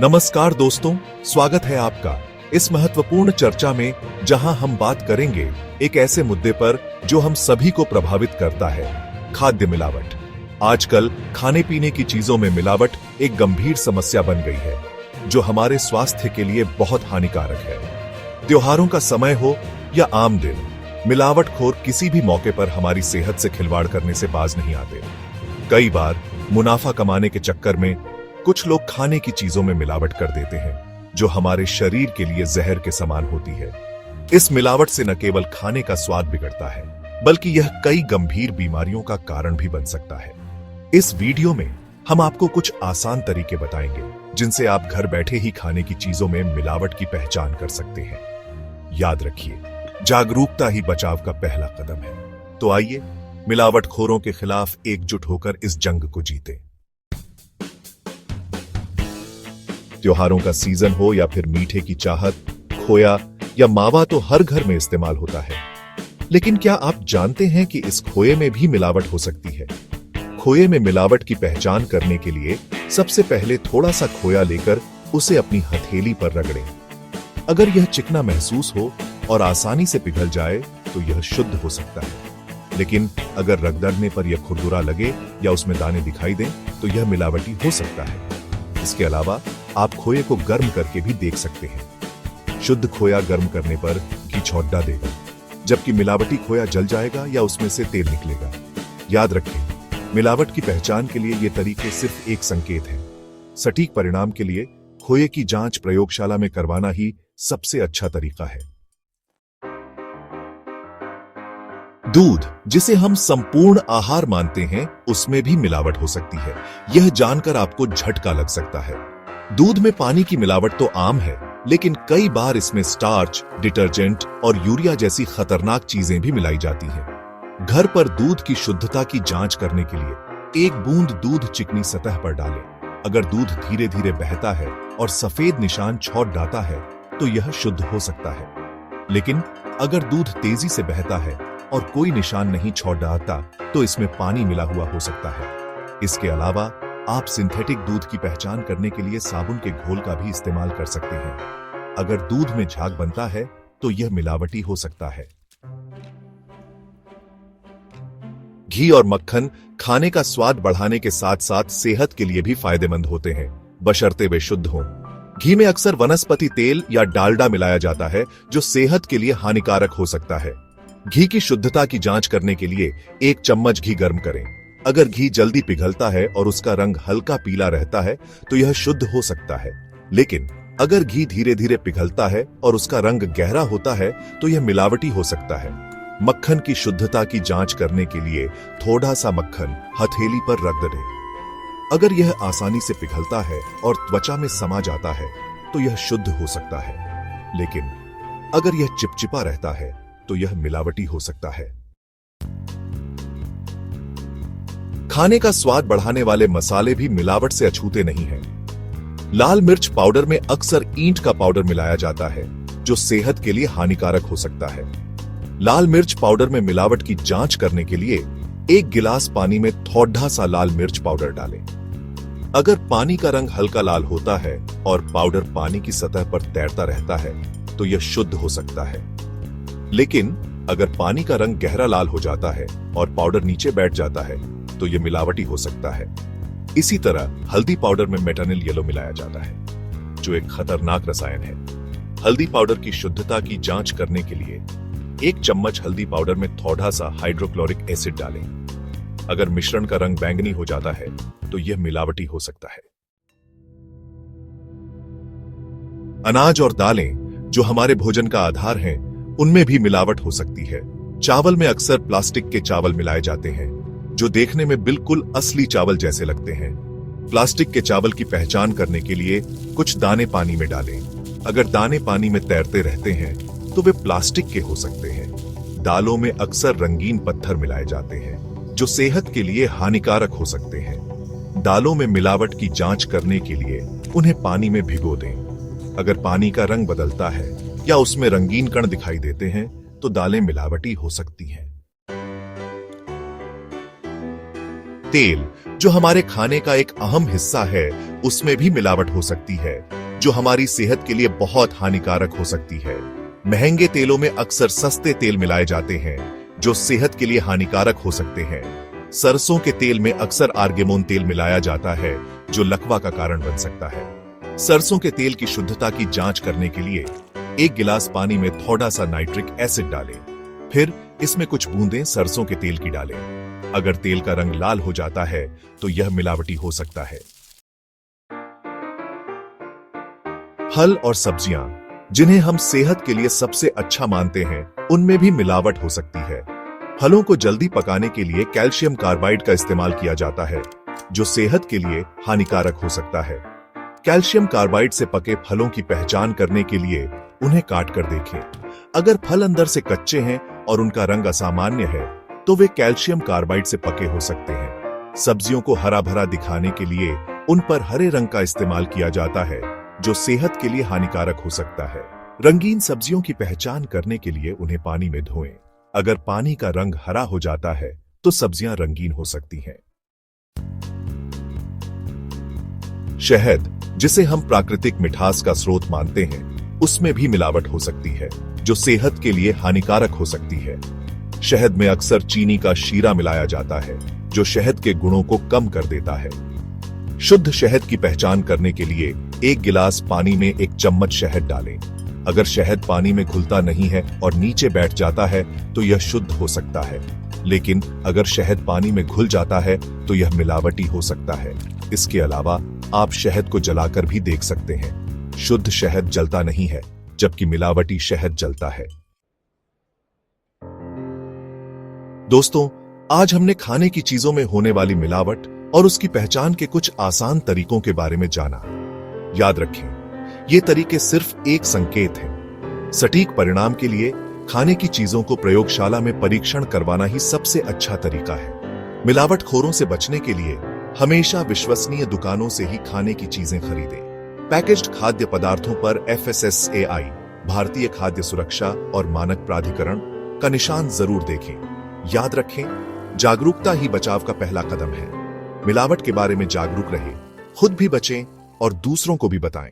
नमस्कार दोस्तों, स्वागत है आपका इस महत्वपूर्ण चर्चा में, जहां हम बात करेंगे एक ऐसे मुद्दे पर जो हम सभी को प्रभावित करता है, खाद्य मिलावट। आजकल खाने पीने की चीजों में मिलावट एक गंभीर समस्या बन गई है, जो हमारे स्वास्थ्य के लिए बहुत हानिकारक है। त्योहारों का समय हो या आम दिन, मिलावटखोर किसी भी मौके पर हमारी सेहत से खिलवाड़ करने से बाज नहीं आते। कई बार मुनाफा कमाने के चक्कर में कुछ लोग खाने की चीजों में मिलावट कर देते हैं, जो हमारे शरीर के लिए जहर के समान होती है। इस मिलावट से न केवल खाने का स्वाद बिगड़ता है, बल्कि यह कई गंभीर बीमारियों का कारण भी बन सकता है। इस वीडियो में हम आपको कुछ आसान तरीके बताएंगे, जिनसे आप घर बैठे ही खाने की चीजों में मिलावट की पहचान कर सकते हैं। याद रखिए, जागरूकता ही बचाव का पहला कदम है। तो आइए मिलावटखोरों के खिलाफ एकजुट होकर इस जंग को जीतें। त्योहारों का सीजन हो या फिर मीठे की चाहत, खोया या मावा तो हर घर में इस्तेमाल होता है। लेकिन क्या आप जानते हैं कि इस खोए में भी मिलावट हो सकती है? खोए में मिलावट की पहचान करने के लिए सबसे पहले थोड़ा सा खोया लेकर उसे अपनी हथेली पर रगड़ें। अगर यह चिकना महसूस हो और आसानी से पिघल जाए तो यह शुद्ध हो सकता है। लेकिन अगर रगड़ने पर यह खुरदुरा लगे या उसमें दाने दिखाई दें तो यह मिलावटी हो सकता है। इसके अलावा आप खोए को गर्म करके भी देख सकते हैं। शुद्ध खोया गर्म करने पर घी छौंटा देगा, जबकि मिलावटी खोया जल जाएगा या उसमें से तेल निकलेगा। याद रखें, मिलावट की पहचान के लिए ये तरीके सिर्फ एक संकेत हैं। सटीक परिणाम के लिए खोए की जांच प्रयोगशाला में करवाना ही सबसे अच्छा तरीका है। दूध, जिसे हम संपूर्ण आहार मानते हैं, उसमें भी मिलावट हो सकती है। यह जानकर आपको झटका लग सकता है। दूध में पानी की मिलावट तो आम है, लेकिन कई बार इसमें स्टार्च, डिटर्जेंट और यूरिया जैसी खतरनाक चीजें भी मिलाई जाती हैं। घर पर दूध की शुद्धता की जांच करने के लिए एक बूंद दूध चिकनी सतह पर डालें। अगर दूध धीरे धीरे बहता है और सफेद निशान छौंट जाता है तो यह शुद्ध हो सकता है। लेकिन अगर दूध तेजी से बहता है और कोई निशान नहीं छौंट जाता तो इसमें पानी मिला हुआ हो सकता है। इसके अलावा आप सिंथेटिक दूध की पहचान करने के लिए साबुन के घोल का भी इस्तेमाल कर सकते हैं। अगर दूध में झाग बनता है तो यह मिलावटी हो सकता है। घी और मक्खन खाने का स्वाद बढ़ाने के साथ साथ सेहत के लिए भी फायदेमंद होते हैं, बशर्ते वे शुद्ध हों। घी में अक्सर वनस्पति तेल या डालडा मिलाया जाता है, जो सेहत के लिए हानिकारक हो सकता है। घी की शुद्धता की जांच करने के लिए एक चम्मच घी गर्म करें। अगर घी जल्दी पिघलता है और उसका रंग हल्का पीला रहता है तो यह शुद्ध हो सकता है। लेकिन अगर घी धीरे धीरे पिघलता है और उसका रंग गहरा होता है तो यह मिलावटी हो सकता है। मक्खन की शुद्धता की जांच करने के लिए थोड़ा सा मक्खन हथेली पर रख दें। अगर यह आसानी से पिघलता है और त्वचा में समा जाता है तो यह शुद्ध हो सकता है। लेकिन अगर यह चिपचिपा रहता है तो यह मिलावटी हो सकता है। खाने का स्वाद बढ़ाने वाले मसाले भी मिलावट से अछूते नहीं हैं। लाल मिर्च पाउडर में अक्सर ईंट का पाउडर मिलाया जाता है, जो सेहत के लिए हानिकारक हो सकता है। लाल मिर्च पाउडर में मिलावट की जांच करने के लिए एक गिलास पानी में थोड़ा सा लाल मिर्च पाउडर डालें। अगर पानी का रंग हल्का लाल होता है और पाउडर पानी की सतह पर तैरता रहता है तो यह शुद्ध हो सकता है। लेकिन अगर पानी का रंग गहरा लाल हो जाता है और पाउडर नीचे बैठ जाता है तो यह मिलावटी हो सकता है। इसी तरह हल्दी पाउडर में मेटानिल येलो मिलाया जाता है, जो एक खतरनाक रसायन है। हल्दी पाउडर की शुद्धता की जांच करने के लिए एक चम्मच हल्दी पाउडर में थोड़ा सा हाइड्रोक्लोरिक एसिड डालें। अगर मिश्रण का रंग बैंगनी हो जाता है तो यह मिलावटी हो सकता है। अनाज और दालें, जो हमारे भोजन का आधार हैं, उनमें भी मिलावट हो सकती है। चावल में अक्सर प्लास्टिक के चावल मिलाए जाते हैं, जो देखने में बिल्कुल असली चावल जैसे लगते हैं। प्लास्टिक के चावल की पहचान करने के लिए कुछ दाने पानी में डालें। अगर दाने पानी में तैरते रहते हैं तो वे प्लास्टिक के हो सकते हैं। दालों में अक्सर रंगीन पत्थर मिलाए जाते हैं, जो सेहत के लिए हानिकारक हो सकते हैं। दालों में मिलावट की जांच करने के लिए उन्हें पानी में भिगो दें। अगर पानी का रंग बदलता है या उसमें रंगीन कण दिखाई देते हैं तो दालें मिलावटी हो सकती हैं। तेल, जो हमारे खाने का एक अहम हिस्सा है, उसमें भी मिलावट हो सकती है, जो हमारी सेहत के लिए बहुत हानिकारक हो सकती है। महंगे तेलों में अक्सर सस्ते तेल मिलाए जाते हैं, जो सेहत के लिए हानिकारक हो सकते हैं। सरसों के तेल में अक्सर आर्गेमोन तेल मिलाया जाता है, जो लकवा का कारण बन सकता है। सरसों के तेल की शुद्धता की जांच करने के लिए 1 गिलास पानी में थोड़ा सा नाइट्रिक एसिड डालें, फिर इसमें कुछ बूंदें सरसों के तेल की डालें। अगर तेल का रंग लाल हो जाता है तो यह मिलावटी हो सकता है। फल और सब्जियां, जिन्हें हम सेहत के लिए सबसे अच्छा मानते हैं, उनमें भी मिलावट हो सकती है। फलों को जल्दी पकाने के लिए कैल्शियम कार्बाइड का इस्तेमाल किया जाता है, जो सेहत के लिए हानिकारक हो सकता है। कैल्शियम कार्बाइड से पके फलों की पहचान करने के लिए उन्हें काट कर देखें। अगर फल अंदर से कच्चे हैं और उनका रंग असामान्य है, तो वे कैल्शियम कार्बाइड से पके हो सकते हैं। सब्जियों को हरा भरा दिखाने के लिए उन पर हरे रंग का इस्तेमाल किया जाता है, जो सेहत के लिए हानिकारक हो सकता है। रंगीन सब्जियों की पहचान करने के लिए उन्हें पानी में धोएं। अगर पानी का रंग हरा हो जाता है तो सब्जियां रंगीन हो सकती हैं। शहद, जिसे हम प्राकृतिक मिठास का स्रोत मानते हैं, उसमें भी मिलावट हो सकती है, जो सेहत के लिए हानिकारक हो सकती है। शहद में अक्सर चीनी का शीरा मिलाया जाता है, जो शहद के गुणों को कम कर देता है। शुद्ध शहद की पहचान करने के लिए 1 गिलास पानी में 1 चम्मच शहद डालें। अगर शहद पानी में घुलता नहीं है और नीचे बैठ जाता है तो यह शुद्ध हो सकता है, लेकिन अगर शहद पानी में घुल जाता है तो यह मिलावटी हो सकता है। इसके अलावा आप शहद को जलाकर भी देख सकते हैं। शुद्ध शहद जलता नहीं है, जबकि मिलावटी शहद जलता है। दोस्तों, आज हमने खाने की चीजों में होने वाली मिलावट और उसकी पहचान के कुछ आसान तरीकों के बारे में जाना। याद रखें, ये तरीके सिर्फ एक संकेत हैं। सटीक परिणाम के लिए खाने की चीजों को प्रयोगशाला में परीक्षण करवाना ही सबसे अच्छा तरीका है। मिलावटखोरों से बचने के लिए हमेशा विश्वसनीय दुकानों से ही खाने की चीजें खरीदें। पैकेज्ड खाद्य पदार्थों पर FSSAI, भारतीय खाद्य सुरक्षा और मानक प्राधिकरण का निशान जरूर देखें। याद रखें, जागरूकता ही बचाव का पहला कदम है। मिलावट के बारे में जागरूक रहें, खुद भी बचें और दूसरों को भी बताएं।